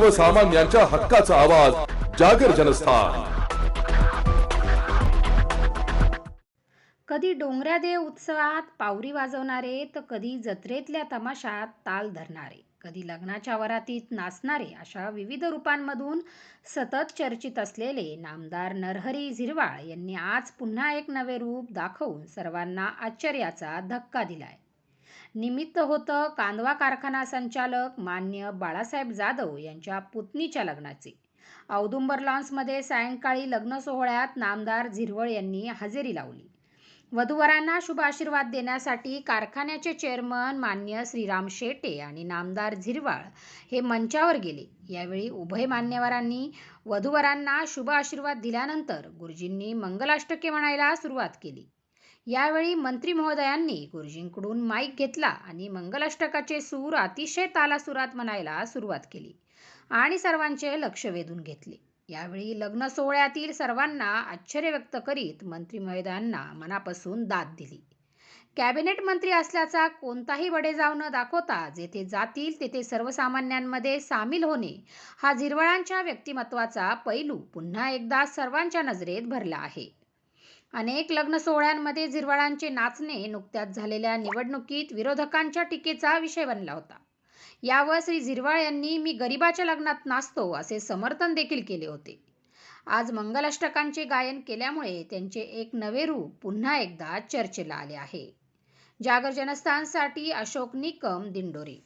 सर्वसामान्यांच्या हक्काचा आवाज जागर जनस्थान। कधी डोंगरादेव उत्सवात पावरी वाजवणारे तर कधी जत्रेतल्या तमाशात ताल धरणारे, कधी लग्नाच्या वरातीत नाचणारे, अशा विविध रूपांमधून सतत चर्चित असलेले नामदार नरहरी झिरवाळ यांनी आज पुन्हा एक नवे रूप दाखवून सर्वांना आश्चर्याचा धक्का दिलाय। निमित्त होतं कांदवा कारखाना संचालक मान्य बाळासाहेब जाधव यांच्या पुतणीच्या लग्नाचे। औदुंबर लॉन्समध्ये सायंकाळी लग्न सोहळ्यात नामदार झिरवळ यांनी हजेरी लावली। वधूवरांना शुभ आशीर्वाद देण्यासाठी कारखान्याचे चेअरमन मान्य श्रीराम शेटे आणि नामदार झिरवाळ हे मंचावर गेले। यावेळी उभय मान्यवरांनी वधूवरांना शुभ आशीर्वाद दिल्यानंतर गुरुजींनी मंगलाष्टके म्हणायला सुरुवात केली। यावेळी मंत्री महोदयांनी गुरुजींकडून माईक घेतला आणि मंगलाष्टकाचे सूर अतिशय तालासुरात म्हणायला सुरुवात केली आणि सर्वांचे लक्ष वेधून घेतले। यावेळी लग्न सोहळ्यातील सर्वांना आश्चर्य व्यक्त करीत मंत्री महोदयांना मनापासून दाद दिली। कॅबिनेट मंत्री असल्याचा कोणताही बडेजाव न दाखवता जेथे जातील तेथे सर्वसामान्यांमध्ये सामील होणे, हा झिरवाळांच्या व्यक्तिमत्वाचा पैलू पुन्हा एकदा सर्वांच्या नजरेत भरला आहे। अनेक लग्न सोहळ्यांमध्ये झिरवाळांचे नाचणे नुकत्याच झालेल्या निवडणुकीत विरोधकांच्या टीकेचा विषय बनला होता। यावर श्री झिरवाळ यांनी मी गरिबाच्या लग्नात नाचतो असे समर्थन देखील केले होते। आज मंगलाष्टकांचे गायन केल्यामुळे त्यांचे एक नवे रूप पुन्हा एकदा चर्चेला आले आहे। जागर जनस्थानसाठी अशोक निकम, दिंडोरी।